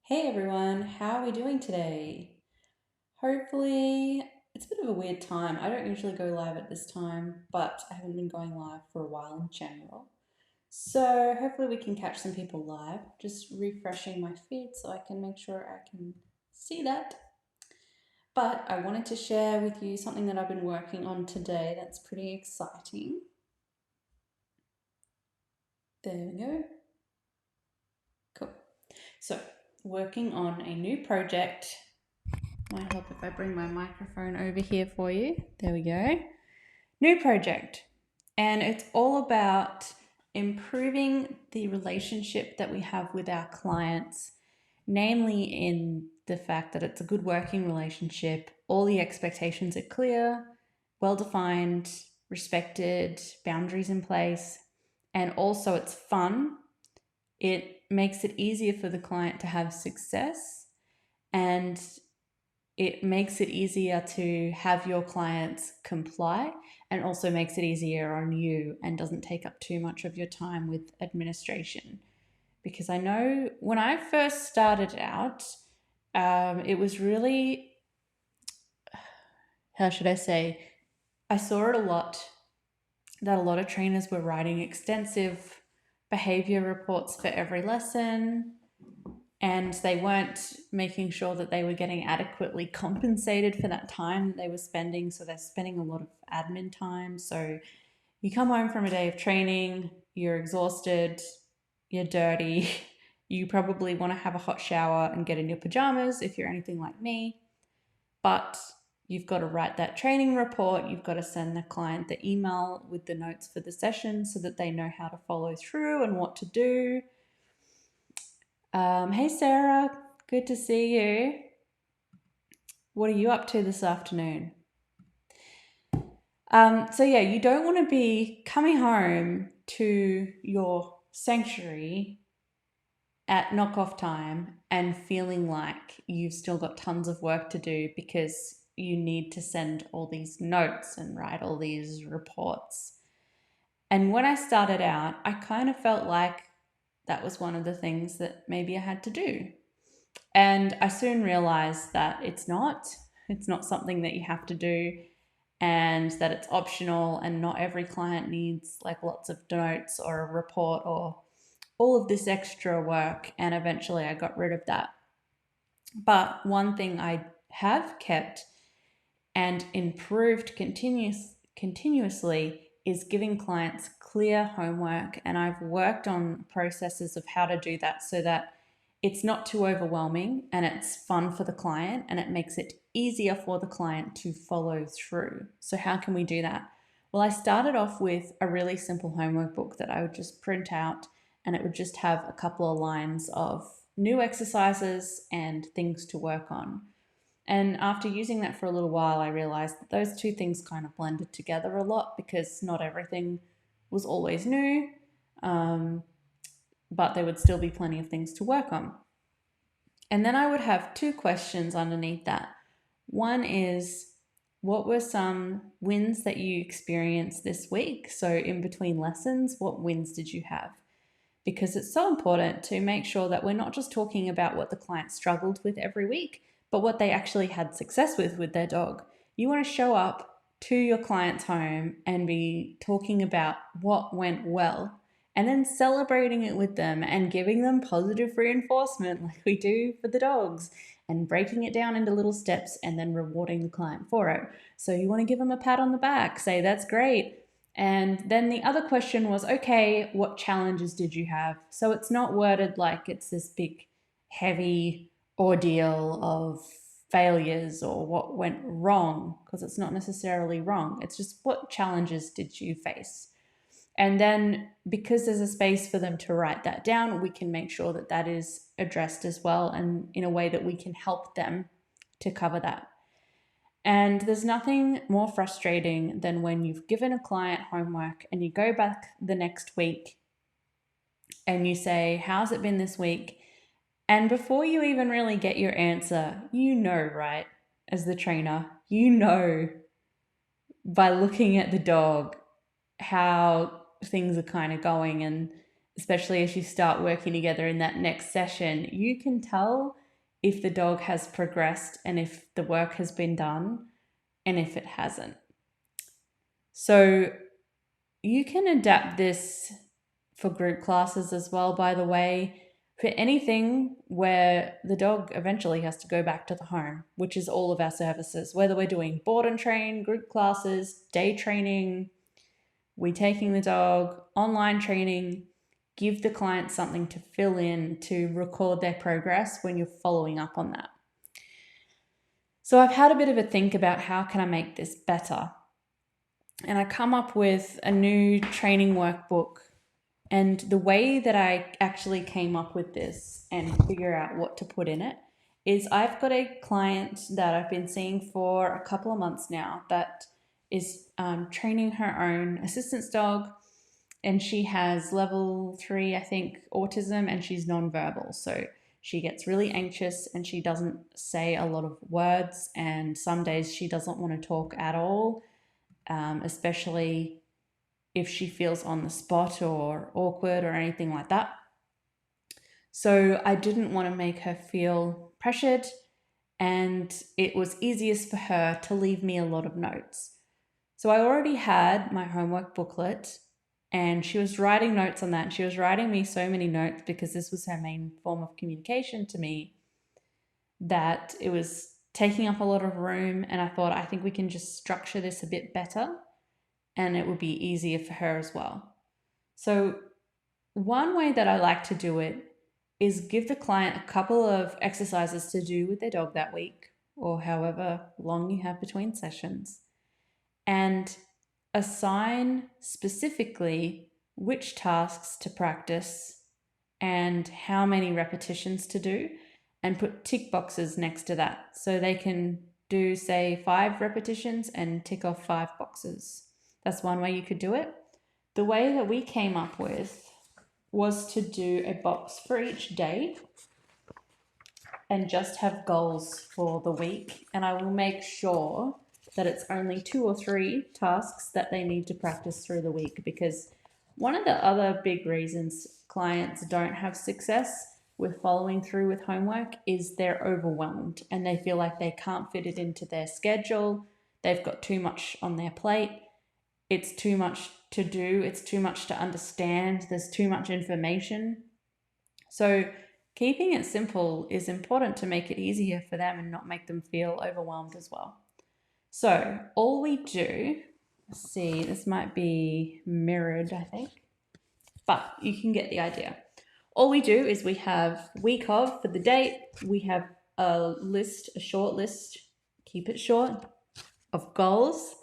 Hey everyone, how are we doing today? Hopefully, it's a bit of a weird time. I don't usually go live at this time, but I haven't been going live for a while in general. So, hopefully, we can catch some people live. Just refreshing my feed so I can make sure I can see that. But I wanted to share with you something that I've been working on today that's pretty exciting. There we go. Cool. So, working on a new project. Might help if I bring my microphone over here for you. There we go. New project. And it's all about improving the relationship that we have with our clients, namely in the fact that it's a good working relationship, all the expectations are clear, well defined, respected, boundaries in place, and also it's fun. It makes it easier for the client to have success, and it makes it easier to have your clients comply, and also makes it easier on you and doesn't take up too much of your time with administration. Because I know when I first started out, it was really, how should I say, I saw it a lot that a lot of trainers were writing extensive behavior reports for every lesson, and they weren't making sure that they were getting adequately compensated for that time that they were spending. So they're spending a lot of admin time. So you come home from a day of training, you're exhausted, you're dirty, you probably want to have a hot shower and get in your pajamas if you're anything like me. But you've got to write that training report, you've got to send the client the email with the notes for the session so that they know how to follow through and what to do. Hey Sarah, good to see you. What are you up to this afternoon? So yeah, you don't want to be coming home to your sanctuary at knockoff time and feeling like you've still got tons of work to do because you need to send all these notes and write all these reports. And when I started out, I kind of felt like that was one of the things that maybe I had to do. And I soon realized that it's not. It's not something that you have to do, and that it's optional, and not every client needs like lots of notes or a report or all of this extra work. And eventually I got rid of that. But one thing I have kept and improved continuously is giving clients clear homework. And I've worked on processes of how to do that so that it's not too overwhelming and it's fun for the client, and it makes it easier for the client to follow through. So, how can we do that? Well, I started off with a really simple homework book that I would just print out, and it would just have a couple of lines of new exercises and things to work on. And after using that for a little while, I realized that those two things kind of blended together a lot because not everything was always new, um, but there would still be plenty of things to work on. And then I would have two questions underneath that. One is, what were some wins that you experienced this week? So, in between lessons, what wins did you have? Because it's so important to make sure that we're not just talking about what the client struggled with every week, but what they actually had success with their dog. You want to show up to your client's home and be talking about what went well, and then celebrating it with them and giving them positive reinforcement like we do for the dogs, and breaking it down into little steps and then rewarding the client for it. So you want to give them a pat on the back, say, that's great. And then the other question was, okay, what challenges did you have? So it's not worded like it's this big, heavy ordeal of failures or what went wrong, because it's not necessarily wrong. It's just, what challenges did you face? And then, because there's a space for them to write that down, we can make sure that that is addressed as well, and in a way that we can help them to cover that. And there's nothing more frustrating than when you've given a client homework and you go back the next week and you say, how's it been this week? And before you even really get your answer, you know, right? As the trainer, you know by looking at the dog how things are kind of going. And especially as you start working together in that next session, you can tell if the dog has progressed and if the work has been done and if it hasn't. So you can adapt this for group classes as well, by the way, for anything where the dog eventually has to go back to the home, which is all of our services, whether we're doing board and train, group classes, day training, we're taking the dog, online training. Give the client something to fill in to record their progress when you're following up on that. So I've had a bit of a think about how can I make this better? And I come up with a new training workbook. And the way that I actually came up with this and figure out what to put in it is I've got a client that I've been seeing for a couple of months now that is training her own assistance dog, and she has level 3, I think, autism, and she's nonverbal. So she gets really anxious and she doesn't say a lot of words, and some days she doesn't want to talk at all, especially if she feels on the spot or awkward or anything like that. So I didn't want to make her feel pressured, and it was easiest for her to leave me a lot of notes. So I already had my homework booklet, and she was writing notes on that. She was writing me so many notes because this was her main form of communication to me that it was taking up a lot of room, and I thought, I think we can just structure this a bit better and it would be easier for her as well. So one way that I like to do it is give the client a couple of exercises to do with their dog that week, or however long you have between sessions, and assign specifically which tasks to practice and how many repetitions to do, and put tick boxes next to that so they can do, say, 5 repetitions and tick off 5 boxes. That's one way you could do it. The way that we came up with was to do a box for each day and just have goals for the week. And I will make sure that it's only 2 or 3 tasks that they need to practice through the week, because one of the other big reasons clients don't have success with following through with homework is they're overwhelmed and they feel like they can't fit it into their schedule. They've got too much on their plate. It's too much to do. It's too much to understand. There's too much information. So keeping it simple is important to make it easier for them and not make them feel overwhelmed as well. So all we do, let's see, this might be mirrored, I think, but you can get the idea. All we do is we have week of for the date. We have a list, a short list, keep it short, of goals.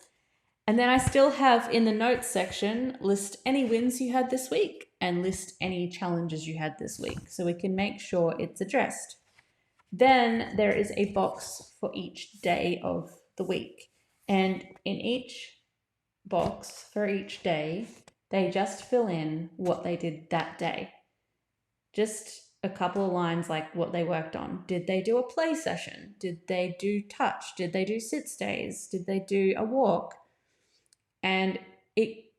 And then I still have in the notes section, list any wins you had this week and list any challenges you had this week, so we can make sure it's addressed. Then there is a box for each day of the week. And in each box for each day, they just fill in what they did that day. Just a couple of lines like what they worked on. Did they do a play session? Did they do touch? Did they do sit stays? Did they do a walk? And it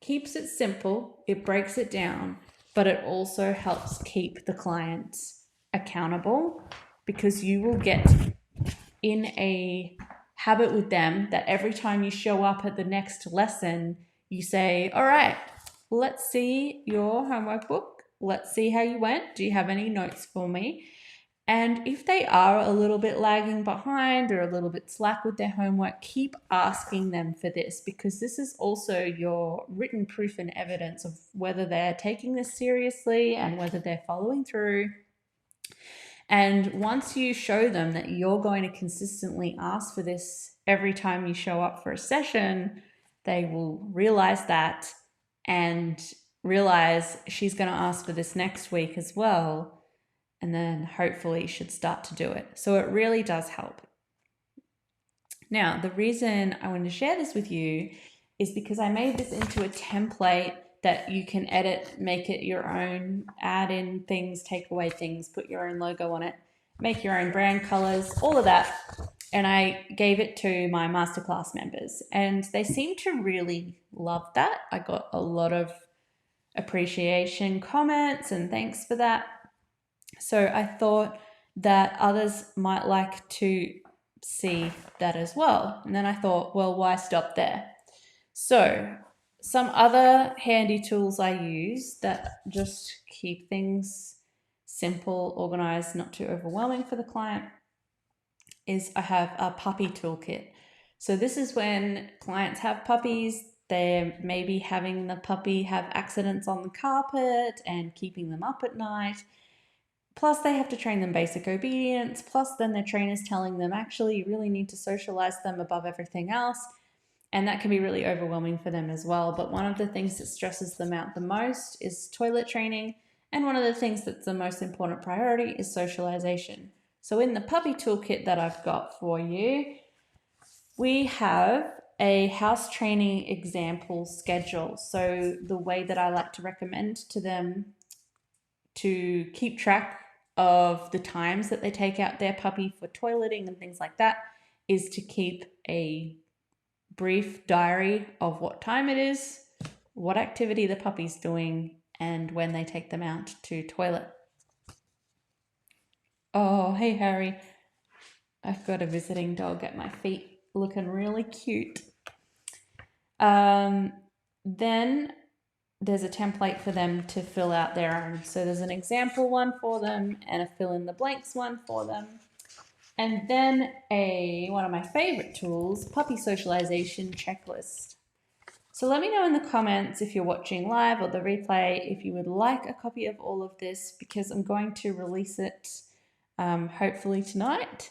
keeps it simple, it breaks it down, but it also helps keep the clients accountable, because you will get in a habit with them that every time you show up at the next lesson, you say, all right, let's see your homework book. Let's see how you went. Do you have any notes for me? And if they are a little bit lagging behind or a little bit slack with their homework, keep asking them for this, because this is also your written proof and evidence of whether they're taking this seriously and whether they're following through. And once you show them that you're going to consistently ask for this every time you show up for a session, they will realize that and realize she's going to ask for this next week as well. And then hopefully should start to do it. So it really does help. Now, the reason I wanted to share this with you is because I made this into a template that you can edit, make it your own, add in things, take away things, put your own logo on it, make your own brand colors, all of that. And I gave it to my masterclass members, and they seem to really love that. I got a lot of appreciation comments and thanks for that. So I thought that others might like to see that as well. And then I thought, well, why stop there? So some other handy tools I use that just keep things simple, organized, not too overwhelming for the client is I have a puppy toolkit. So this is when clients have puppies, they're maybe having the puppy have accidents on the carpet and keeping them up at night. Plus, they have to train them basic obedience. Plus, then their trainer's telling them, actually, you really need to socialize them above everything else. And that can be really overwhelming for them as well. But one of the things that stresses them out the most is toilet training. And one of the things that's the most important priority is socialization. So in the puppy toolkit that I've got for you, we have a house training example schedule. So the way that I like to recommend to them to keep track of the times that they take out their puppy for toileting and things like that is to keep a brief diary of what time it is, what activity the puppy's doing, and when they take them out to toilet. Oh, hey Harry. I've got a visiting dog at my feet looking really cute. Then there's a template for them to fill out their own. So there's an example one for them and a fill in the blanks one for them. And then one of my favorite tools, puppy socialization checklist. So let me know in the comments if you're watching live or the replay if you would like a copy of all of this, because I'm going to release it hopefully tonight,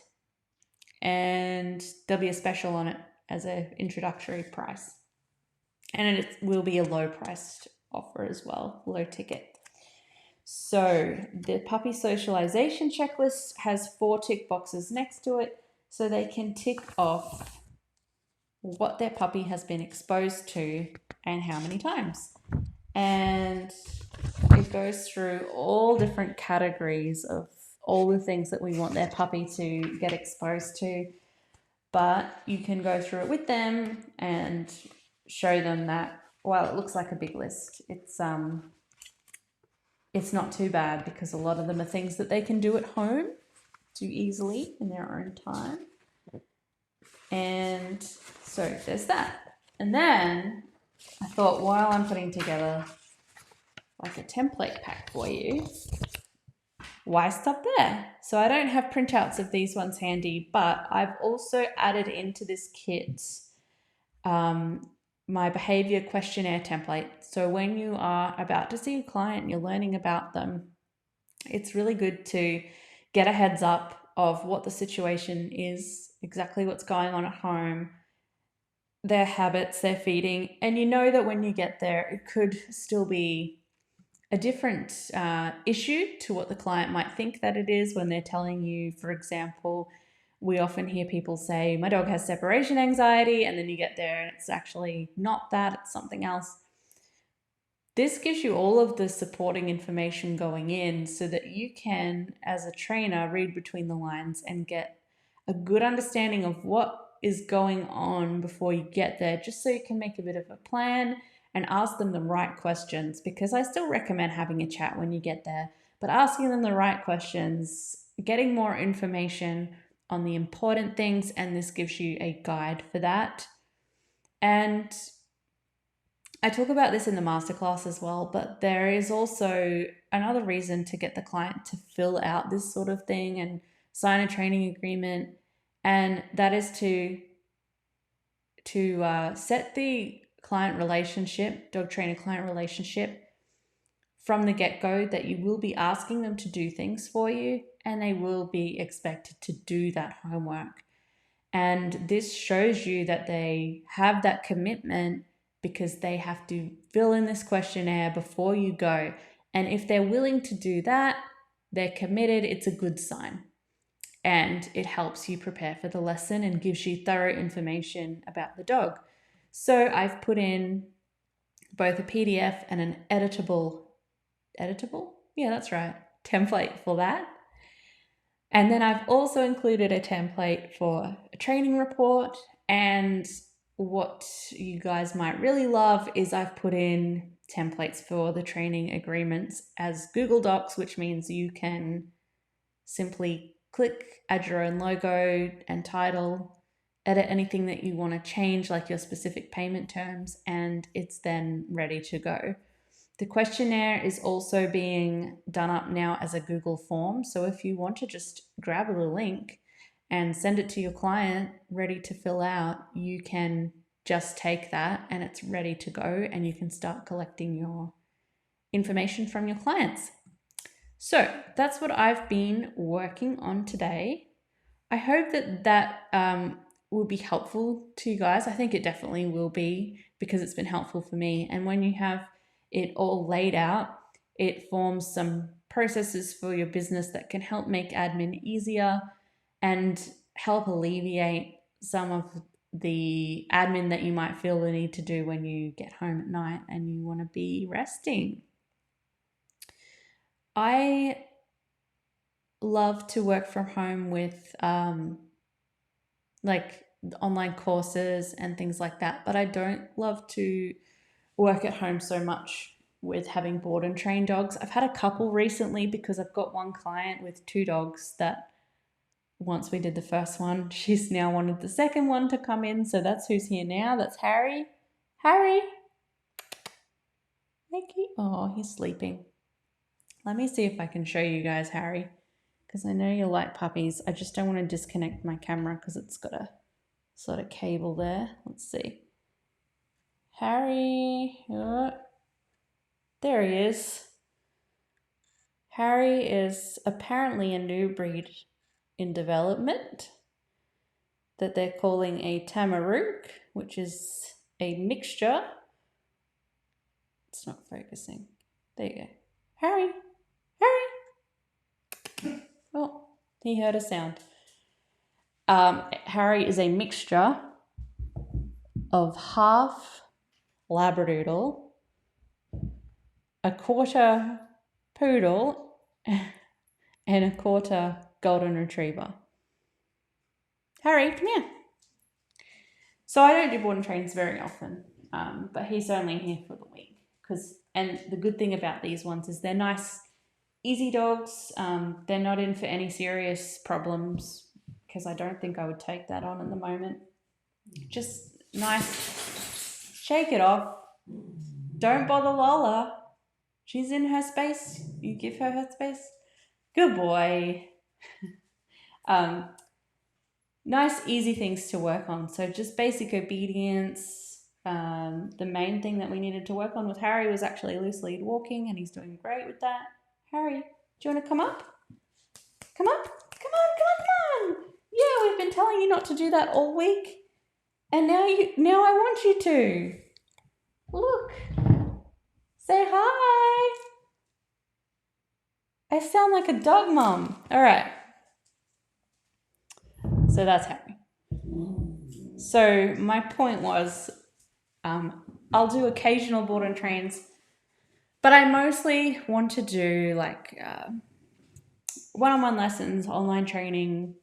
and there'll be a special on it as an introductory price. And it will be a low priced offer as well, low ticket. So the puppy socialization checklist has 4 tick boxes next to it, so they can tick off what their puppy has been exposed to and how many times. And it goes through all different categories of all the things that we want their puppy to get exposed to. But you can go through it with them and show them that, while it looks like a big list, it's not too bad, because a lot of them are things that they can do at home, do easily in their own time. And so there's that. And then I thought, while I'm putting together like a template pack for you, why stop there? So I don't have printouts of these ones handy, but I've also added into this kit my behavior questionnaire template. So when you are about to see a client and you're learning about them, it's really good to get a heads up of what the situation is, exactly what's going on at home, their habits, their feeding, and you know that when you get there, it could still be a different issue to what the client might think that it is when they're telling you. For example, we often hear people say, my dog has separation anxiety, and then you get there and it's actually not that, it's something else. This gives you all of the supporting information going in so that you can, as a trainer, read between the lines and get a good understanding of what is going on before you get there, just so you can make a bit of a plan and ask them the right questions, because I still recommend having a chat when you get there, but asking them the right questions, getting more information on the important things, and this gives you a guide for that. And I talk about this in the masterclass as well, but there is also another reason to get the client to fill out this sort of thing and sign a training agreement, and that is to set the client relationship, dog trainer client relationship, from the get-go, that you will be asking them to do things for you and they will be expected to do that homework. And this shows you that they have that commitment, because they have to fill in this questionnaire before you go. And if they're willing to do that, they're committed, it's a good sign. And it helps you prepare for the lesson and gives you thorough information about the dog. So I've put in both a PDF and an editable, yeah, that's right, template for that. And then I've also included a template for a training report. And what you guys might really love is I've put in templates for the training agreements as Google Docs, which means you can simply click, add your own logo and title, edit anything that you want to change, like your specific payment terms, and it's then ready to go. The questionnaire is also being done up now as a Google form. So if you want to just grab a link and send it to your client ready to fill out, you can just take that and it's ready to go, and you can start collecting your information from your clients. So that's what I've been working on today. I hope that will be helpful to you guys. I think it definitely will be, because it's been helpful for me. And when you have it all laid out, it forms some processes for your business that can help make admin easier and help alleviate some of the admin that you might feel the need to do when you get home at night and you want to be resting. I love to work from home with like online courses and things like that, but I don't love to work at home so much with having board and train dogs. I've had a couple recently because I've got one client with 2 dogs that once we did the first one, she's now wanted the second one to come in. So that's who's here now. That's Harry. Harry. Mickey. Oh, he's sleeping. Let me see if I can show you guys Harry, because I know you like puppies. I just don't want to disconnect my camera because it's got a sort of cable there. Let's see. Harry. Oh, there he is. Harry is apparently a new breed in development that they're calling a Tamaruk, which is a mixture. It's not focusing. There you go. Harry. Harry. Oh, he heard a sound. Harry is a mixture of half Labradoodle, a quarter poodle, and a quarter golden retriever. Harry, come here. So I don't do board and trains very often, but he's only here for the week. And the good thing about these ones is they're nice, easy dogs. They're not in for any serious problems, because I don't think I would take that on at the moment. Just nice, shake it off. Don't bother Lola. She's in her space. You give her space. Good boy. Nice, easy things to work on. So just basic obedience. The main thing that we needed to work on with Harry was actually loose lead walking, and he's doing great with that. Harry, do you want to come up? Come up. Come on, come on, come on. Yeah, we've been telling you not to do that all week. And now I want you to. Look. Say hi. I sound like a dog mom. All right. So that's Harry. So my point was, I'll do occasional board and trains, but I mostly want to do like one-on-one lessons, online training,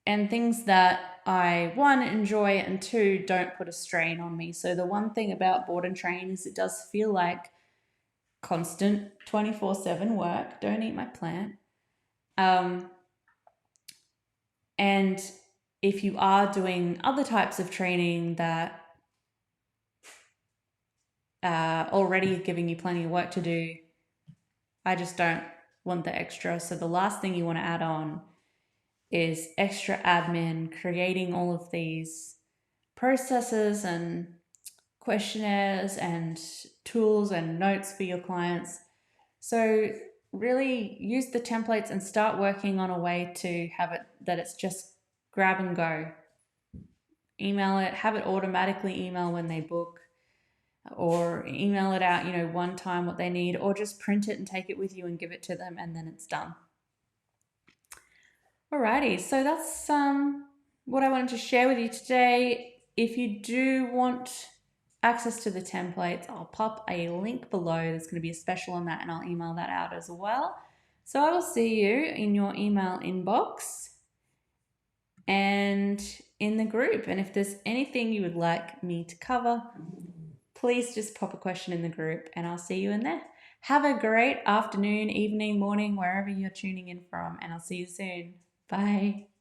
and things that I, 1, enjoy, and 2, don't put a strain on me. So the one thing about board and train is it does feel like constant 24/7 work. Don't eat my plant. And if you are doing other types of training that already giving you plenty of work to do, I just don't want the extra. So the last thing you want to add on is extra admin, creating all of these processes and questionnaires and tools and notes for your clients. So really use the templates and start working on a way to have it that it's just grab and go. Email it, have it automatically email when they book, or email it out, one time what they need, or just print it and take it with you and give it to them, and then it's done. Alrighty, so that's what I wanted to share with you today. If you do want access to the templates, I'll pop a link below. There's going to be a special on that, and I'll email that out as well. So I will see you in your email inbox and in the group. And if there's anything you would like me to cover, please just pop a question in the group and I'll see you in there. Have a great afternoon, evening, morning, wherever you're tuning in from, and I'll see you soon. Bye.